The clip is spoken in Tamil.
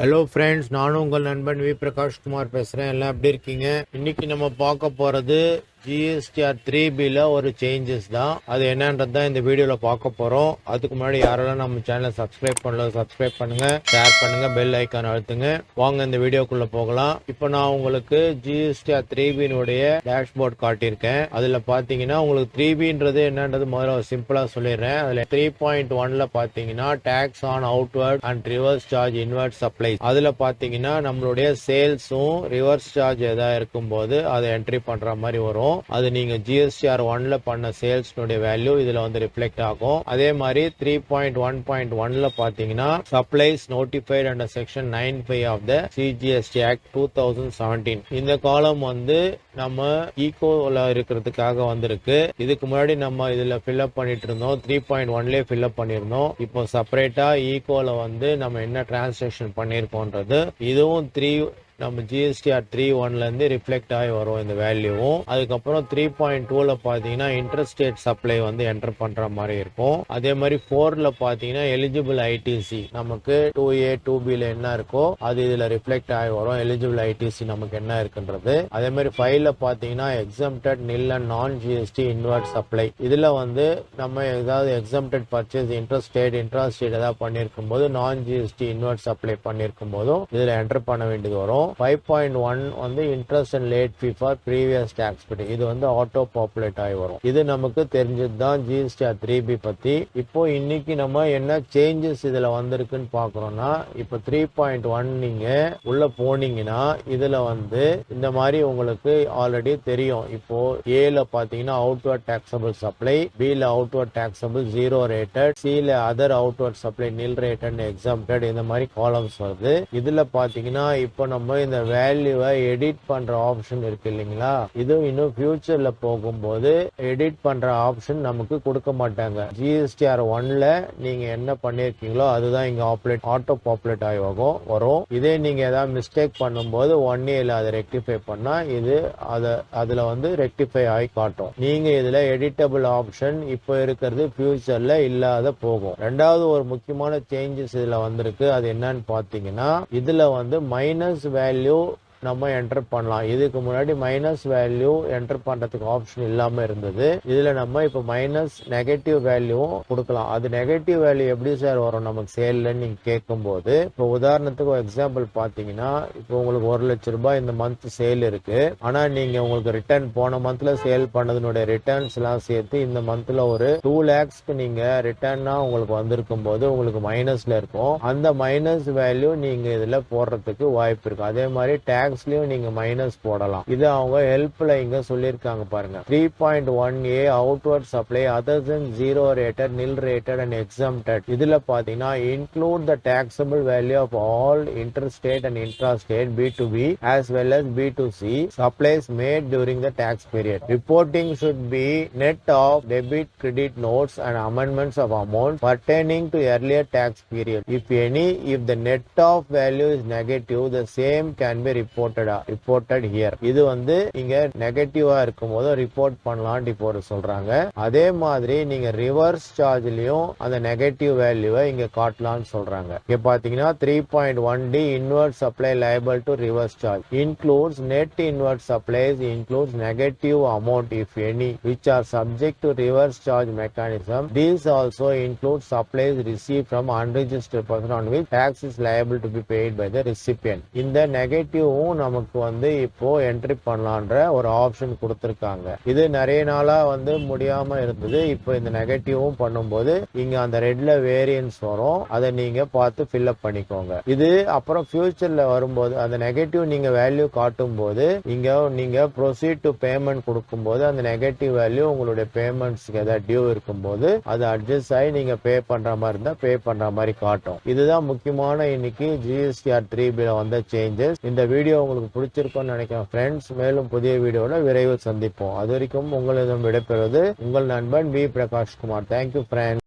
ஹலோ ஃப்ரெண்ட்ஸ், நானும் உங்கள் நண்பன் வி பிரகாஷ் குமார் பேசுகிறேன். எல்லாம் எப்படி இருக்கீங்க? இன்னைக்கு நம்ம பார்க்க போகிறது ஜிஎஸ்டிஆர் 3Bல ஒரு சேஞ்சஸ் தான். அது என்னன்றது தான் இந்த வீடியோவில் பார்க்க போகிறோம். அதுக்கு முன்னாடி யாரெல்லாம் நம்ம சேனலை சப்ஸ்கிரைப் பண்ணல சப்ஸ்கிரைப் பண்ணுங்க, ஷேர் பண்ணுங்க, பெல் ஐக்கான் அழுத்துங்க. வாங்க இந்த வீடியோக்குள்ள போகலாம். இப்போ நான் உங்களுக்கு ஜிஎஸ்டிஆர் 3Bனுடைய டேஷ்போர்ட் காட்டியிருக்கேன். அதில் பார்த்தீங்கன்னா உங்களுக்கு 3Bன்றது என்னன்றது முதல்ல சிம்பிளாக சொல்லிடுறேன். அதில் 3.1ல பார்த்தீங்கன்னா tax on outward and reverse charge inward supply. அதில் பார்த்தீங்கன்னா நம்மளுடைய சேல்ஸும் ரிவர்ஸ் சார்ஜ் எதாவது இருக்கும்போது அதை என்ட்ரி பண்ணுற மாதிரி வரும். அது நீங்க ஜிஎஸ்டிஆர் 1ல பண்ண சேல்ஸ்னுடைய வேல்யூ இதுல வந்து ரிஃப்ளெக்ட் ஆகும். அதே மாதிரி 3.1.1ல பாத்தீங்கன்னா supplies notified under section 95 of the CGST act 2017. இந்த காலம் வந்து நம்ம ஈகோல இருக்கிறதுக்காக வந்திருக்கு. இதுக்கு முன்னாடி நம்ம இதுல ஃபில்அப் பண்ணிட்டு இருந்தோம். 3.1லேயே ஃபில்அப் பண்ணிருந்தோம். இப்போ செப்பரேட்டா ஈகோல வந்து நம்ம என்ன டிரான்சாக்ஷன் பண்ணிருக்கோன்றது இதுவும் நம்ம ஜிஎஸ்டிஆர் 3.1ல இருந்து ரிஃப்ளெக்ட் ஆகி வரும் இந்த வேல்யூவும். அதுக்கப்புறம் 3.2ல பாத்தீங்கன்னா இன்டர்ஸ்டேட் சப்ளை வந்து என்டர் பண்ற மாதிரி இருக்கும். அதே மாதிரி 4ல பாத்தீங்கன்னா எலிஜிபிள் ஐடிசி நமக்கு 2A 2Bல என்ன இருக்கோ அது இதுல ரிஃப்ளெக்ட் ஆகி வரும். எலிஜிபிள் ஐடிசி நமக்கு என்ன இருக்குன்றது. அதே மாதிரி 5ல பாத்தீங்கன்னா எக்ஸம்டட் நில் அண்ட் நான் ஜிஎஸ்டி இன்வெர்ட் சப்ளை. இதுல வந்து நம்ம ஏதாவது எக்ஸம்டட் பர்ச்சேஸ் இன்டர்ஸ்டேட் ஏதாவது பண்ணிருக்கும் போது நான் ஜிஎஸ்டி இன்வெர்ட் சப்ளை பண்ணிருக்கும் போதும் இதுல என்டர் பண்ண வேண்டியது வரும். 5.1 வந்து interest and late fee for previous tax period. இது வந்து ஆட்டோ பாப்புலேட் ஆகி வரும். இது நமக்கு தெரிஞ்சது தான் ஜிஎஸ்டிஆர் 3B பத்தி. இப்போ இன்னைக்கு நம்ம என்ன சேஞ்சஸ் இதுல வந்திருக்குன்னு பாக்குறோம்னா, இப்போ 3.1 நீங்க உள்ள போனீங்கன்னா இதுல வந்து இந்த மாதிரி உங்களுக்கு ஆல்ரெடி தெரியும். இப்போ ஏல பாத்தீங்கன்னா அவுட்வர்ட் டாக்ஸபிள் சப்ளை, பில அவுட்வர்ட் டாக்ஸபிள் 0 ரேட்டட், சில அதர் அவுட்வர்ட் சப்ளை நில் ரேட்டட் எக்ஸாம்டட், இந்த மாதிரி காலம்ஸ் வருது. இதுல பாத்தீங்கன்னா இப்போ நம்ம இந்த வேல்யூவை எடிட் பண்ற ஆப்ஷன் இருக்கு இல்லைங்களா, இது இன்னும் ஃபியூச்சர்ல போகும்போது எடிட் பண்ற ஆப்ஷன் நமக்கு கொடுக்க மாட்டாங்க. ஜிஎஸ்டிஆர் 1ல நீங்க என்ன பண்ணிருக்கீங்களோ அதுதான் இங்க ஆட்டோ பாப்புலேட் ஆகி வரும். இதே நீங்க ஏதாவது மிஸ்டேக் பண்ணும்போது 1Aல அதை ரெக்டிஃபை பண்ணா இது அதுல வந்து ரெக்டிஃபை ஆகி காட்டும். நீங்க இதுல எடிட்டபிள் ஆப்ஷன் இப்போ இருக்கிறது ஃபியூச்சர்ல இல்லாத போகும். ரெண்டாவது ஒரு முக்கியமான சேஞ்சஸ் இதுல வந்திருக்கு. அது என்னன்னு பாத்தீங்கன்னா, இதுல வந்து மைனஸ் வேல்யூ நம்ம என்டர் பண்ணலாம். இதுக்கு முன்னாடி மைனஸ் வேல்யூ என்டர் பண்றதுக்கு ஆப்ஷன் இல்லாம இருந்தது. இதுல நம்ம இப்ப மைனஸ் நெகட்டிவ் வேல்யூவும் கொடுக்கலாம். அது நெகட்டிவ் வேல்யூ எப்படி சார் வரும் நமக்கு சேல்ல நீங்க கேட்கும் போது, இப்போ உதாரணத்துக்கு ஒரு எக்ஸாம்பிள் பாத்தீங்கன்னா, இப்போ உங்களுக்கு 1 லட்சம் ரூபாய் இந்த மந்த் சேல் இருக்கு. ஆனா நீங்க உங்களுக்கு ரிட்டர்ன் போன மந்த்ல சேல் பண்ணதனுடைய ரிட்டர்ன்ஸ் எல்லாம் சேர்த்து இந்த மந்த்ல ஒரு 2 lakhsக்கு நீங்க ரிட்டர்னா உங்களுக்கு வந்திருக்கும் போது உங்களுக்கு மைனஸ்ல இருக்கும். அந்த மைனஸ் வேல்யூ நீங்க இதுல போடுறதுக்கு வாய்ப்பு இருக்கு. அதே மாதிரி டாக்ஸ்லயும் நீங்க மைனஸ் போடலாம். இது அவங்க ஹெல்ப்ல இங்க சொல்லிருக்காங்க பாருங்க. 3.1A outward supply other than 0 rated nil rated and exempted. இதுல பாத்தீங்கன்னா include the taxable value of all interstate and intrastate B2B as well as B2C supplies made during the tax period. Reporting should be net of debit credit notes and amendments of amount pertaining to earlier tax period. If the net of value is negative, the same can be reported here. இது வந்து நீங்க நெகட்டிவா இருக்கும்போது ரிப்போர்ட் பண்ணலாம் இப்போ சொல்றாங்க. அதே மாதிரி நீங்க ரிவர்ஸ் சார்ஜ்லயும் அந்த நெகட்டிவ் வேல்யூவை இங்க காட்டலாம்னு சொல்றாங்க. இங்க பாத்தீங்கன்னா 3.1D inward supply liable to reverse charge includes net inward supplies, includes negative amount if any which are subject to reverse charge mechanism. These also include supplies received from unregistered person on which tax is liable to be paid by the recipient. இந்த நெகட்டிவும் நமக்கு வந்து இப்போ என்ட்ரி பண்ணலான்ற ஒரு ஆப்ஷன் கொடுத்திருக்காங்க. இது நிறைய நாளா வந்து முடியாம இருந்தது. இப்போ இந்த நெகட்டிவும் பண்ணும்போது இங்க அந்த ரெட்ல வேரியன்ஸ் வரும். அதை நீங்க பார்த்து ஃபில் அப் பண்ணிக்கோங்க. இது அப்புறம் ஃபியூச்சர்ல வரும்போது அந்த நெகட்டிவ் நீங்க வேல்யூ காட்டும் போது இங்க நீங்க ப்ரொசீட் டு பேமெண்ட் கொடுக்கும் போது அந்த நெகட்டிவ் வேல்யூ உங்களுடைய பேமெண்ட்ஸ்க்கு ஏதாவது டியூ இருக்கும் போது அது அட்ஜஸ்ட் ஆகி நீங்க பே பண்ற மாதிரி இருந்தா பே பண்ற மாதிரி காட்டும். இதுதான் முக்கியமான இன்னைக்கு ஜிஎஸ்டிஆர் 3Bல வந்த சேஞ்சஸ். இந்த வீடியோ உங்களுக்கு பிடிச்சிருக்கும்னு நினைக்கிறேன் ஃப்ரெண்ட்ஸ். மேலும் புதிய வீடியோல விரைவில் சந்திப்போம். அது வரைக்கும் உங்களிடம் விடைபெறுவது உங்கள் நண்பன் V Prakash Kumar. Thank you friends.